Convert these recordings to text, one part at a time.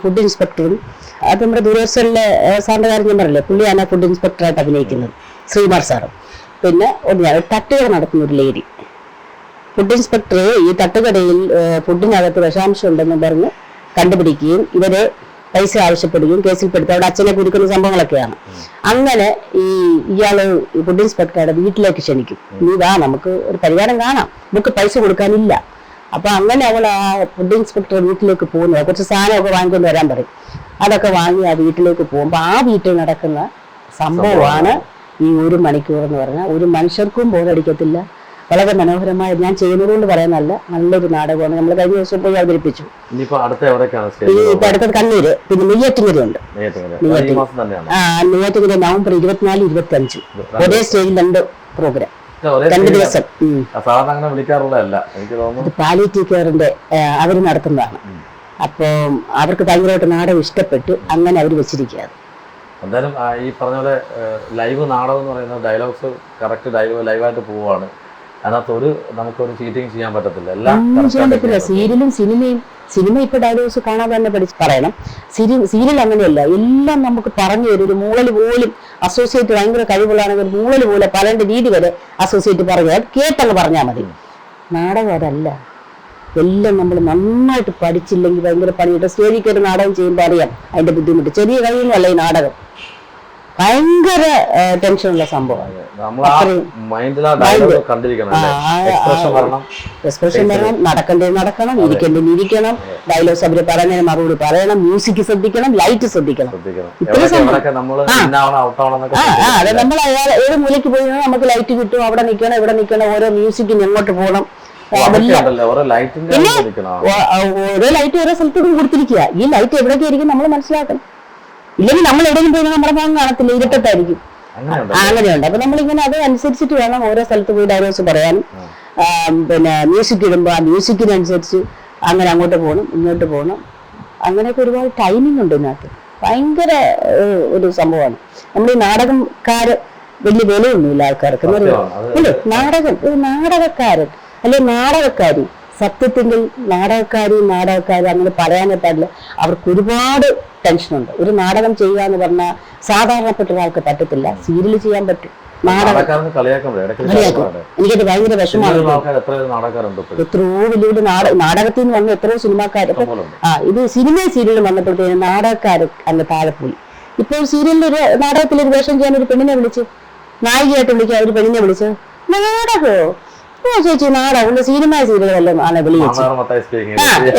Food ഇൻസ്പെക്ടറും. അത് നമ്മുടെ ദൂരദർശനിലെ സാറിന്റെ കാര്യം ഞാൻ പറയില്ലേ, പുള്ളിയാണ് ഫുഡ് ഇൻസ്പെക്ടറായിട്ട് അഭിനയിക്കുന്നത്, ശ്രീകുമാർ സാറും. പിന്നെ തട്ടുകട നടത്തുന്ന ഒരു ലേഡി. ഫുഡ് ഇൻസ്പെക്ടർ ഈ തട്ടുകടയിൽ ഫുഡിനകത്ത് വിഷാംശം ഉണ്ടെന്ന് പറഞ്ഞ് കണ്ടുപിടിക്കുകയും ഇവരെ പൈസ ആവശ്യപ്പെടുകയും കേസിൽപ്പെടുത്തി അവിടെ അച്ഛനെ കുരുക്കുന്ന സംഭവങ്ങളൊക്കെയാണ്. അങ്ങനെ ഇയാള് ഫുഡ് ഇൻസ്പെക്ടറുടെ വീട്ടിലേക്ക് ക്ഷണിക്കും. നീ വാ, നമുക്ക് ഒരു പരിഹാരം കാണാം, നമുക്ക് പൈസ കൊടുക്കാനില്ല. അപ്പൊ അങ്ങനെ അവൾ ആ ഫുഡ് ഇൻസ്പെക്ടർ വീട്ടിലേക്ക് പോകുന്നത്, കുറച്ച് സാധനമൊക്കെ വാങ്ങിക്കൊണ്ട് വരാൻ പറയും. അതൊക്കെ വാങ്ങി ആ വീട്ടിലേക്ക് പോകുമ്പോൾ ആ വീട്ടിൽ നടക്കുന്ന സംഭവമാണ് ഈ 1 മണിക്കൂർ എന്ന് പറഞ്ഞാൽ. ഒരു മനുഷ്യർക്കും ബോധടിക്കത്തില്ല. വളരെ മനോഹരമായ, ഞാൻ ചെയ്യുന്നതുകൊണ്ട് പറയാനല്ല, നല്ലൊരു നാടകമാണ്. നമ്മൾ കഴിഞ്ഞ ദിവസം പോയി അവതരിപ്പിച്ചു. ഇപ്പൊ അടുത്തത് കണ്ണൂര്, പിന്നെ നെയ്യാറ്റിങ്കരയുണ്ട്. നെയ്യാറ്റിങ്കര നവംബർ 24, 25 ഒരേ സ്റ്റേജിൽ 2 പ്രോഗ്രാം, 2 ദിവസം. പാലിയേറ്റീവ് കെയറിന്റെ അവർ നടത്തുന്നതാണ്. അപ്പോൾ അവർക്ക് ഭയങ്കരമായിട്ട് നാടകം ഇഷ്ടപ്പെട്ടു, അങ്ങനെ അവർ വെച്ചിരിക്കുകയാണ്. എന്തായാലും ഈ പറഞ്ഞ പോലെ ലൈവ് നാടകം എന്ന് പറയുന്നത് ഡയലോഗ്സ് കറക്റ്റ് ലൈവായിട്ട് പോവുകയാണ്. അതിനകത്ത് നമുക്കൊരു ചീറ്റിംഗ് ചെയ്യാൻ പറ്റത്തില്ല. എല്ലാം സീരിയലും സിനിമ ഇപ്പൊ ഡയലോഗ്സ് കാണാതെ തന്നെ പറയണം. സീരിയൽ അങ്ങനെയല്ല, എല്ലാം നമുക്ക് പറഞ്ഞു തരും. ഒരു മൂളൽ പോലും അസോസിയേറ്റ് ഭയങ്കര കഴിവുള്ളാണെങ്കിൽ മൂളൽ പോലെ പറയേണ്ട രീതി വരെ അസോസിയേറ്റ് പറഞ്ഞാൽ കേട്ടങ്ങ് പറഞ്ഞാൽ മതി. നാടകം അതല്ല, എല്ലാം നമ്മൾ നന്നായിട്ട് പഠിച്ചില്ലെങ്കിൽ ഭയങ്കര പണിയിട്ട്. സ്റ്റേജിൽ കയറി നാടകം ചെയ്യുമ്പോൾ അറിയാം അതിന്റെ ബുദ്ധിമുട്ട്. ചെറിയ കഴിയുന്നല്ല ഈ നാടകം, ഭയങ്കര ടെൻഷനുള്ള സംഭവമാണ്. എക്സ്പ്രഷൻ വരണം, നടക്കണം, ഇരിക്കണം, ഡയലോഗ്സ് അവര് പറയുന്നതിന് മറുപടി പറയണം, മ്യൂസിക് ശ്രദ്ധിക്കണം, ലൈറ്റ് ശ്രദ്ധിക്കണം. അതെ, നമ്മൾ ഏത് മൂലയ്ക്ക് പോയി നമുക്ക് ലൈറ്റ് കിട്ടും, അവിടെ നിൽക്കണം, ഇവിടെ നിൽക്കണം, ഓരോ മ്യൂസിക്കിന് എങ്ങോട്ട് പോകണം. ഓരോ ലൈറ്റ് ഓരോ സ്ഥലത്തോടും കൊടുത്തിരിക്കുക. ഈ ലൈറ്റ് എവിടെയൊക്കെ ആയിരിക്കും നമ്മൾ മനസ്സിലാക്കണം. ഇല്ലെങ്കിൽ നമ്മൾ എവിടെയും പോയി നമ്മുടെ ഭാഗം കാണത്തില്ല, ഇരുട്ടത്തായിരിക്കും. അങ്ങനെയുണ്ട്. അപ്പൊ നമ്മളിങ്ങനെ അത് അനുസരിച്ചിട്ട് വേണം ഓരോ സ്ഥലത്ത് പോയി ഡയലോഗ്സ് പറയാനും. പിന്നെ മ്യൂസിക് ഇടുമ്പോൾ ആ മ്യൂസിക്കിനനുസരിച്ച് അങ്ങനെ അങ്ങോട്ട് പോകണം, ഇങ്ങോട്ട് പോകണം. അങ്ങനെയൊക്കെ ഒരുപാട് ടൈമിംഗ് ഉണ്ട് ഇതിനകത്ത്. ഭയങ്കര ഒരു സംഭവമാണ്. നമ്മൾ ഈ നാടകക്കാര് വലിയ വിലയൊന്നുമില്ല ആൾക്കാർക്ക്, അല്ലേ? നാടകക്കാരൻ അല്ലെ നാടകക്കാരി, സത്യത്തിൽ നാടകക്കാരും അങ്ങനെ പറയാനേ പാടില്ല. അവർക്ക് ഒരുപാട് ടെൻഷനുണ്ട്. ഒരു നാടകം ചെയ്യുക എന്ന് പറഞ്ഞാൽ സാധാരണപ്പെട്ട ഒരാൾക്ക് പറ്റത്തില്ല. സീരിയൽ ചെയ്യാൻ പറ്റും, എനിക്കത് ഭയങ്കര വിഷമമാണ്. എത്രയോ വലിയ നാടകത്തിൽ നിന്ന് വന്ന എത്രയോ സിനിമാക്കാർ. ഇത് സീരിയൽ വന്നപ്പോഴത്തേക്കും നാടകക്കാര് അങ്ങ് താഴെ പോയി. ഇപ്പോൾ സീരിയലിലൊരു നാടകത്തിലൊരു വേഷം ചെയ്യാൻ ഒരു പെണ്ണിനെ വിളിച്ച്, നായികയായിട്ട് വിളിക്കുക, ഒരു പെണ്ണിനെ വിളിച്ച്, നാടകോ ചേച്ചി നാടകം സീരിയലുകളെല്ലാം ആണ് വിളിച്ചു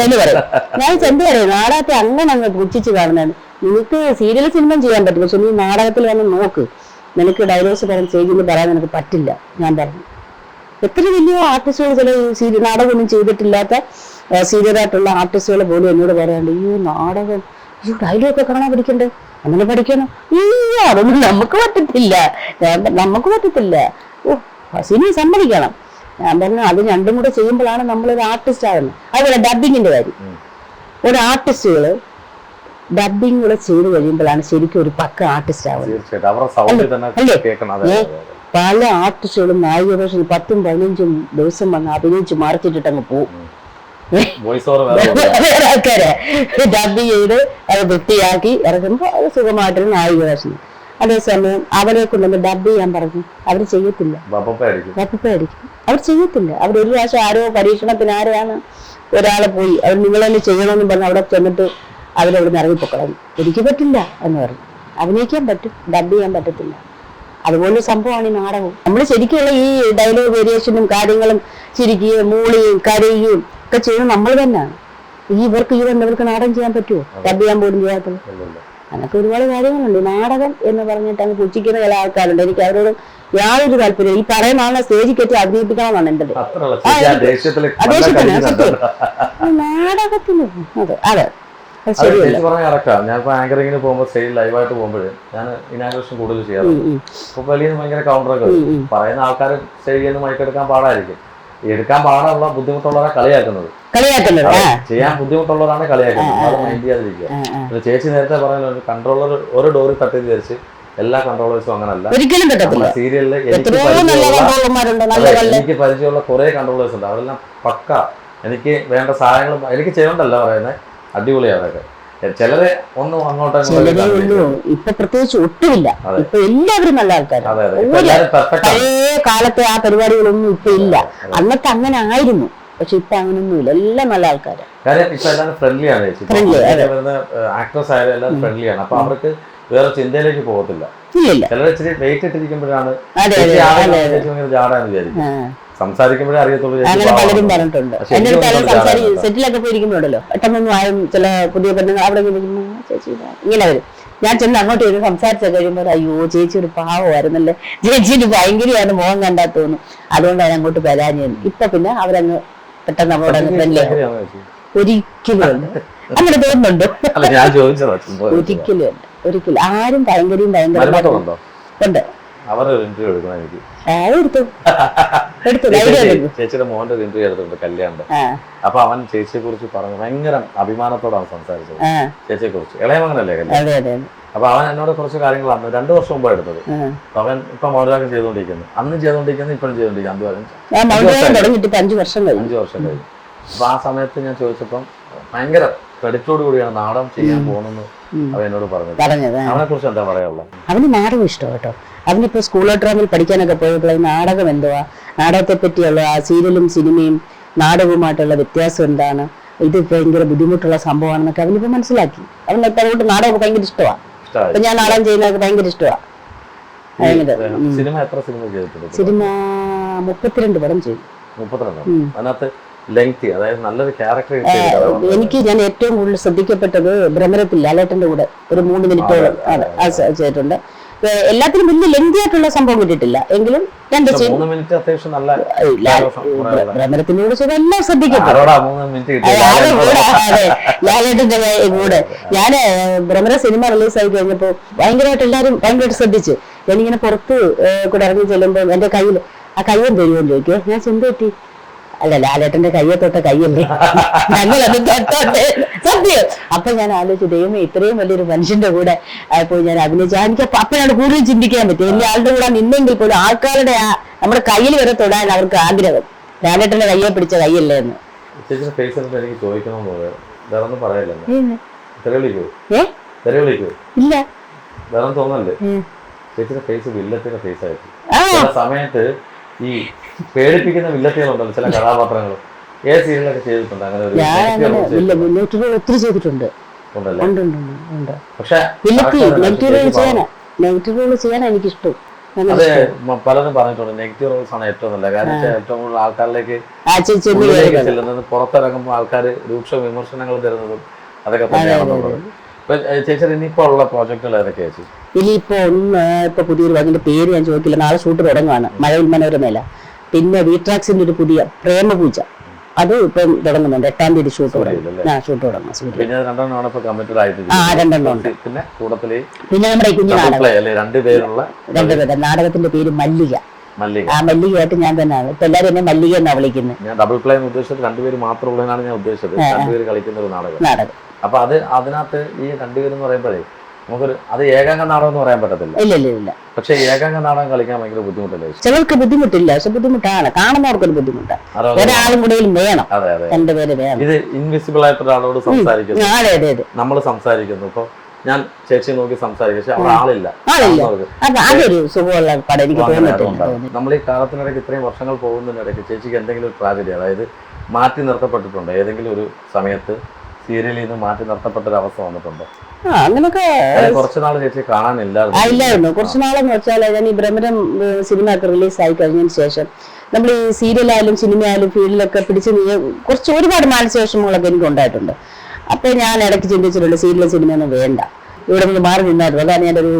എന്ന് പറയും. ഞാൻ എന്ത് പറയും, നാടകത്തെ അങ്ങനെ അങ്ങ് പുച്ഛിച്ച് കാണുന്നത്. നിനക്ക് സിനിമ ചെയ്യാൻ പറ്റും, പക്ഷെ നീ നാടകത്തിൽ വന്ന് നോക്ക്, നിനക്ക് ഡയലോഗ്സ് പറയാൻ സ്റ്റേജിൽ പറയാൻ നിനക്ക് പറ്റില്ല. ഞാൻ പറഞ്ഞു, എത്ര വലിയ ആർട്ടിസ്റ്റുകൾ ചില നാടകമൊന്നും ചെയ്തിട്ടില്ലാത്ത സീരിയലായിട്ടുള്ള ആർട്ടിസ്റ്റുകൾ പോലും എന്നോട് പറയാണ്ട്, ഈ നാടകം ഡയലോഗൊക്കെ കാണാൻ പഠിക്കണ്ടേ, അങ്ങനെ പഠിക്കണം. അതൊന്നും നമുക്ക് പറ്റത്തില്ല. സിനിമ സമ്മതിക്കണം. ഞാൻ പറഞ്ഞു, അത് രണ്ടും കൂടെ ചെയ്യുമ്പോഴാണ് നമ്മളൊരു ആർട്ടിസ്റ്റ് ആകുന്നത്. അതുപോലെ ഡബിങ്ങിന്റെ കാര്യം, ഒരു ആർട്ടിസ്റ്റുകള് ഡബിങ് കൂടെ ചെയ്ത് കഴിയുമ്പോഴാണ് ശരിക്കും ഒരു പക്ക ആർട്ടിസ്റ്റ് ആവുന്നത്. പല ആർട്ടിസ്റ്റുകളും നായിക വേഷം 10ഉം 15ഉം ദിവസം വന്ന് അഭിനയിച്ച് മറിച്ചിട്ടിട്ട് അങ്ങ് പോകും. ആൾക്കാരെ ഡബ് ചെയ്ത് അത് വൃത്തിയാക്കി ഇറക്കുമ്പോൾ അത് സുഖമായിട്ടൊരു നായിക വേഷം. അതേസമയം അവരെ കൊണ്ടൊന്ന് ഡബ് ചെയ്യാൻ പറഞ്ഞു, അവർ ചെയ്യത്തില്ല, അവർ ചെയ്യത്തില്ല. അവരൊരു പ്രാവശ്യം ആരോ പരീക്ഷണത്തിന് ആരെയാണ് ഒരാളെ പോയി അവർ നിങ്ങളെന്നെ ചെയ്യണമെന്ന് പറഞ്ഞ് അവിടെ ചെന്നിട്ട് അവരവിടെ നിന്ന് ഇറങ്ങിപ്പൊക്കളഞ്ഞു. എനിക്ക് പറ്റില്ല എന്ന് പറഞ്ഞു. അഭിനയിക്കാൻ പറ്റും, ഡബ് ചെയ്യാൻ പറ്റത്തില്ല. അതുപോലെ സംഭവമാണ് ഈ നാടകവും. നമ്മൾ ശരിക്കുള്ള ഈ ഡയലോഗ് വേരിയേഷനും കാര്യങ്ങളും ചിരിക്കുകയും മൂളിയും കരയുകയും ഒക്കെ ചെയ്യുന്നത് നമ്മൾ തന്നെയാണ്. ഇവർക്ക് നാടകം ചെയ്യാൻ പറ്റുമോ? ഡബ് ചെയ്യാൻ പോലും ചെയ്യാത്തത്. അങ്ങനൊക്കെ ഒരുപാട് കാര്യങ്ങളുണ്ട്. നാടകം എന്ന് പറഞ്ഞിട്ട് അങ്ങ് പുച്ഛിക്കുന്ന ചില ആൾക്കാരുണ്ട്. എനിക്ക് അവരോട് യാതൊരു താല്പര്യം. ഈ പറയുന്ന ആളെ സ്റ്റേജിൽ കയറ്റി അഭിനയിപ്പിക്കണമെന്നാണ് എൻ്റെ നാടകത്തിന്. അതെ ഞാൻ ആങ്കറിങ്ങിന് പോകുമ്പോൾ സ്റ്റേജിൽ ലൈവായിട്ട് പോകുമ്പോഴേ ഞാൻ ഇനാഗ്രേഷൻ കൂടുതൽ ചെയ്യാറുണ്ട്. അപ്പൊ വലിയ ഭയങ്കര കൗണ്ടറൊക്കെ പറയുന്ന ആൾക്കാർ സ്റ്റേജിൽ നിന്ന് മൈക്കെടുക്കാൻ പാടായിരിക്കും. എടുക്കാൻ പാടുള്ള ബുദ്ധിമുട്ടുള്ളവരെ കളിയാക്കുന്നത്, ചെയ്യാൻ ബുദ്ധിമുട്ടുള്ളവരാണ് കളിയാക്കുന്നത്. അത് മൈൻഡ് ചെയ്യാതിരിക്കുക. ചേച്ചി നേരത്തെ പറയുന്നത് കൺട്രോളർ ഒരു ഡോറിൽ തട്ടി വിചാരിച്ച് എല്ലാ കൺട്രോളേഴ്സും അങ്ങനല്ല. സീരിയലില് എനിക്ക് പരിചയമുള്ള കുറെ കൺട്രോളേഴ്സ് ഉണ്ട്. അവരെല്ലാം പക്ക എനിക്ക് വേണ്ട സഹായങ്ങളും എനിക്ക് ചെയ്യണ്ടല്ല പറയുന്നത്, അടിപൊളിയാണ് അവരൊക്കെ. ചിലരെ ഒന്നും അങ്ങോട്ടും ചിലരേ ഉള്ളൂ. ഇപ്പൊ പ്രത്യേകിച്ച് ഒട്ടുമില്ല. ഇപ്പൊ എല്ലാവരും നല്ല ആൾക്കാരാണ്. പഴയ കാലത്തെ ആ പരിപാടികളൊന്നും ഇപ്പൊ ഇല്ല. അന്നത്തെ അങ്ങനെ ആയിരുന്നു, പക്ഷെ ഇപ്പൊ അങ്ങനൊന്നുമില്ല. എല്ലാം നല്ല ആൾക്കാരാണ്. കാര്യം ഇപ്പൊ എല്ലാവരും ഫ്രണ്ട്ലിയാണ്. വരുന്ന ആക്ടേഴ്സ് ആയാലും എല്ലാവരും ഫ്രണ്ട്ലിയാണ്. അപ്പൊ അവർക്ക് വേറെ ചിന്തയിലേക്ക് പോകത്തില്ല. ചിലർ ഇച്ചിരി വെയിറ്റ് ഇട്ടിരിക്കുമ്പോഴാണ് ജാടാന്ന് വിചാരിക്കും. സംസാരിക്കുമ്പോഴേ അറിയത്തുള്ളൂ. അങ്ങനെ പലരും പറഞ്ഞിട്ടുണ്ട്. എന്റെ സെറ്റിലൊക്കെ പോയിരിക്കുമ്പോഴല്ലോ പെട്ടെന്നൊന്നും ആയും ചില പുതിയ പെണ്ണുങ്ങൾ അവിടെ ചേച്ചി ഇങ്ങനെ വരും. ഞാൻ ചെന്ന് അങ്ങോട്ട് വരും. സംസാരിച്ച കഴിയുമ്പോൾ അയ്യോ ചേച്ചി ഒരു പാവമായിരുന്നല്ലേ, ചേച്ചിന് ഭയങ്കരമാണ് മോഹം കണ്ടാ തോന്നും, അതുകൊണ്ടാണ് അങ്ങോട്ട് വരാഞ്ഞത്. ഇപ്പൊ പിന്നെ അവരങ്ങ് പെട്ടെന്ന് നമ്മളോട് ഫ്രണ്ട്ലി ആവും. ഒരിക്കലും അല്ല, അങ്ങനെ തോന്നുന്നുണ്ട്. ഒരിക്കലും അല്ല, ഒരിക്കലും ആരും ഭയങ്കരയും ഭയങ്കര ഉണ്ട്. ചേച്ചിയുടെ മോന്റെ ഒരു ഇന്റർവ്യൂ എടുത്തിട്ടുണ്ട് കല്യാണം. അപ്പൊ അവൻ ചേച്ചിയെ കുറിച്ച് പറഞ്ഞു, ഭയങ്കര അഭിമാനത്തോടാണ് സംസാരിച്ചത് ചേച്ചിയെ കുറിച്ച്. ഇളയമകനല്ലേ കല്യാണം. അപ്പൊ അവൻ എന്നോട് കുറച്ച് കാര്യങ്ങളാണ് 2 വർഷം മുമ്പ് എടുത്തത്. അവൻ ഇപ്പൊ മൗനരാഗം ചെയ്തുകൊണ്ടിരിക്കുന്നു, അന്ന് ചെയ്തുകൊണ്ടിരിക്കുന്നു, ഇപ്പോഴും ചെയ്തുകൊണ്ടിരിക്കുന്നു. 5 വർഷം കഴിഞ്ഞു. അപ്പൊ ആ സമയത്ത് ഞാൻ ചോദിച്ചപ്പം ഭയങ്കര ക്രെഡിറ്റോട് കൂടിയാണ് നാടകം ചെയ്യാൻ പോകുന്നത് അവൻ എന്നോട് പറഞ്ഞത്. അവനെ കുറിച്ച് എന്താ പറയാനുള്ളത്? അവന് നാടകം ഇഷ്ടം കേട്ടോ. അവനിപ്പോ സ്കൂൾ ഡ്രാമയിൽ പഠിക്കാനൊക്കെ പോയപ്പോൾ നാടകം എന്തുവാ, നാടകത്തെ പറ്റിയുള്ള ആ സീരിയലും സിനിമയും നാടകവുമായിട്ടുള്ള വ്യത്യാസം എന്താണ്, ഇത് ഭയങ്കര ബുദ്ധിമുട്ടുള്ള സംഭവമാണെന്നൊക്കെ അവനിപ്പോ മനസ്സിലാക്കി. അവനൊക്കെ അതുകൊണ്ട് നാടകം ഭയങ്കര ഇഷ്ടമാണ്. അപ്പൊ ഞാൻ നാടകം ചെയ്യുന്നതൊക്കെ ഭയങ്കര ഇഷ്ടമാണ്. സിനിമ 32 പടം ചെയ്തു. 32. അതിനകത്ത് ലെങ്തി, അതായത് നല്ലൊരു ക്യാരക്ടർ. ഞാൻ ഏറ്റവും കൂടുതൽ ശ്രദ്ധിക്കപ്പെട്ടത് ഭ്രമരത്തിൽ ലാലേട്ടന്റെ കൂടെ ഒരു 3 മിനിറ്റോളം ചെയ്തിട്ടുണ്ട്. എല്ലാത്തിനും വലിയ ലെങ്തി ആയിട്ടുള്ള സംഭവം കിട്ടിയിട്ടില്ല, എങ്കിലും 2 സീൻ ഭ്രമരത്തിന്റെ കൂടെ ചെയ്ത എല്ലാം ശ്രദ്ധിക്കപ്പെട്ടു. ലാലേട്ടന്റെ കൂടെ ഞാന് ഭ്രമര സിനിമ റിലീസായി കഴിഞ്ഞപ്പോ ഭയങ്കരമായിട്ട് എല്ലാവരും ഭയങ്കരമായിട്ട് ശ്രദ്ധിച്ചു. ഞാനിങ്ങനെ പുറത്ത് കൂടെ ഇറങ്ങി ചെല്ലുമ്പോ എന്റെ കയ്യിൽ ആ കയ്യം തരുമെന്ന് ചോദിക്കോ. ഞാൻ ചെന്തെറ്റി, അല്ല ലാലേട്ടന്റെ കയ്യെ തൊട്ട കയ്യല്ലേ, ഞങ്ങളത് തൊട്ടോട്ടെ സത്യം. അപ്പൊ ഞാൻ ആലോചിച്ചു, ദൈവമേ ഇത്രയും വലിയൊരു മനുഷ്യന്റെ കൂടെ പോയി ഞാൻ അഭിനയിച്ചു. എനിക്ക് അപ്പോഴാണ് കൂടുതൽ ചിന്തിക്കാൻ പറ്റും. വലിയ ആളുടെ കൂടെ നിന്നെങ്കിൽ പോലും ആൾക്കാരുടെ നമ്മുടെ കയ്യിൽ വരെ തൊടാൻ അവർക്ക് ആഗ്രഹം. ലാലേട്ടന്റെ കയ്യെ പിടിച്ച കയ്യല്ലേ എന്ന്. ഇല്ല സമയത്ത് ഈ പേടിപ്പിക്കുന്ന വില്ലത്തികളുണ്ടല്ലോ ചില കഥാപാത്രങ്ങൾ. ഏത് സീരിയലൊക്കെ ചെയ്തിട്ടുണ്ട് അങ്ങനെ? ഒത്തിരി ചെയ്തിട്ടുണ്ട്. പക്ഷെ നെഗറ്റീവ് റോൾ ചെയ്യാൻ എനിക്കിഷ്ടം. അത് പലരും പറഞ്ഞിട്ടുണ്ട് നെഗറ്റീവ് റോൾസ് ആണ് ഏറ്റവും നല്ല കാര്യം. ഏറ്റവും കൂടുതൽ ആൾക്കാരിലേക്ക് ചെല്ലുന്നത്, പുറത്തിറങ്ങുമ്പോൾ ആൾക്കാർ രൂക്ഷ വിമർശനങ്ങൾ തരുന്നതും അതൊക്കെ തന്നെയാണെന്നുള്ളത്. ചേച്ചി ഇനിയിപ്പോ ഉള്ള പ്രോജക്റ്റുകൾ ഏതൊക്കെയാ ചേച്ചി? ഇനിയിപ്പോ ഇപ്പൊ പുതിയൊരു അതിന്റെ പേര് ഞാൻ ചോദിക്കില്ല, നാളെ ഷൂട്ട് തുടങ്ങുകയാണ് മഴവിൽ മനോരമയില. പിന്നെ വീട്രാക്സിന്റെ ഒരു പുതിയ പ്രേമപൂജ, അത് ഇപ്പം തുടങ്ങുന്നുണ്ട്. 8-ാം തീയതി ഷൂട്ട് തുടങ്ങും. തുടങ്ങും. പിന്നെ നമ്മുടെ കുഞ്ഞു രണ്ടുപേരുടെ നാടകത്തിന്റെ പേര് മല്ലിക. ആ മല്ലികയായിട്ട് ഞാൻ തന്നെയാണ്. ഇപ്പൊ എല്ലാവരും എന്നെ മല്ലിക എന്നാ വിളിക്കുന്നത്. ഞാൻ ഡബിൾ പ്ലേ എന്ന് ഉദ്ദേശിച്ചത് 2 പേര് മാത്രമുള്ളതാണ് ഞാൻ ഉദ്ദേശിച്ചത്. 2 പേര് കളിക്കുന്ന ഒരു നാടകം. അപ്പൊ അതിനകത്ത് ഈ 2 പേരെന്ന് പറയുമ്പോഴേ നമുക്കൊരു അത് ഏകാംഗ നാടകം എന്ന് പറയാൻ പറ്റത്തില്ല. ഇല്ല. പക്ഷെ ഏകാംഗ നാടകം കളിക്കാൻ ഭയങ്കര ബുദ്ധിമുട്ടല്ലേ? ചിലർക്ക് ബുദ്ധിമുട്ടില്ല, പക്ഷെ ബുദ്ധിമുട്ടാണ്. കാണുന്നവർക്കൊരു ബുദ്ധിമുട്ടാണ്. ഒരാളും കൂടെ വേണം, 2 പേര് വേണം. ഇത് ഇൻവിസിബിൾ ആയിട്ട് ഒരാളോട് സംസാരിക്കുന്നു, നമ്മൾ സംസാരിക്കുന്നു. ഇപ്പൊ ഞാൻ ചേച്ചി നോക്കി സംസാരിക്കും, പക്ഷെ അവിടെ ആളില്ല. അതൊരു സുഖമുള്ള പടം എനിക്ക് തോന്നുന്നുണ്ട്. നമ്മൾ ഈ കാലത്തിനിടയ്ക്ക് ഇത്രയും വർഷങ്ങൾ പോകുന്നതിനിടയ്ക്ക് ചേച്ചിക്ക് എന്തെങ്കിലും ഒരു ട്രാജഡി, അതായത് മാറ്റി നിർത്തപ്പെട്ടിട്ടുണ്ടോ? ഏതെങ്കിലും ഒരു സമയത്ത് സീരിയലിൽ നിന്ന് മാറ്റി നിർത്തപ്പെട്ട ഒരു അവസ്ഥ വന്നിട്ടുണ്ടോ? അങ്ങനൊക്കെ കുറച്ചുനാൾ ചേച്ചി കാണാനില്ലായിരുന്നു. കുറച്ചുനാളെന്ന് വെച്ചാൽ ഞാൻ ഈ ഭ്രമരം സിനിമ ഒക്കെ റിലീസ് ആയി കഴിഞ്ഞതിന് ശേഷം നമ്മൾ ഈ സീരിയലായാലും സിനിമയായാലും ഫീൽഡിലൊക്കെ പിടിച്ച് കുറച്ച് ഒരുപാട് മാനസിക വിഷമങ്ങളൊക്കെ എനിക്ക് ഉണ്ടായിട്ടുണ്ട്. അപ്പൊ ഞാൻ ഇടയ്ക്ക് ചിന്തിച്ചിട്ടുണ്ട് സീരിയലും സിനിമയൊന്നും വേണ്ട, ഇവിടെ നിന്ന് മാറി നിന്നായിരുന്നു. അതാണ് ഞാനൊരു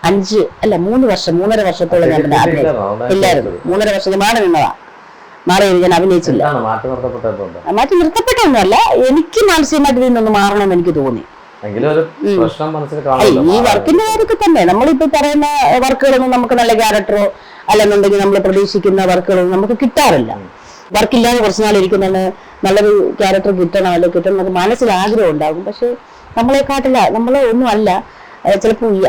3.5 വർഷത്തോളം ഞാൻ ഇല്ലായിരുന്നു. 3.5 വർഷം മാറി നിന്നതാ. മാറി ഞാൻ അഭിനയിച്ചില്ല. മാറ്റി നിർത്തപ്പെട്ടൊന്നുമല്ല, എനിക്ക് മാനസികമായിട്ട് നിന്നൊന്ന് മാറണമെന്ന് എനിക്ക് തോന്നി. ഈ വർക്കിന്റെ കാര്യമൊക്കെ തന്നെ നമ്മളിപ്പോ പറയുന്ന വർക്കുകളൊന്നും നമുക്ക് നല്ല ക്യാരക്ടറോ അല്ലെന്നുണ്ടെങ്കിൽ നമ്മൾ പ്രതീക്ഷിക്കുന്ന വർക്കുകളൊന്നും നമുക്ക് കിട്ടാറില്ല. വർക്കില്ലാതെ കുറച്ചുനാൾ ഇരിക്കുന്ന നല്ലൊരു ക്യാരക്ടർ കിട്ടണം, അല്ലെങ്കിൽ കിട്ടണം നമുക്ക് മനസ്സിൽ ആഗ്രഹം ഉണ്ടാകും. പക്ഷെ നമ്മളെക്കാട്ടില്ല, നമ്മളെ ഒന്നും അല്ല. ചിലപ്പോൾ ഈ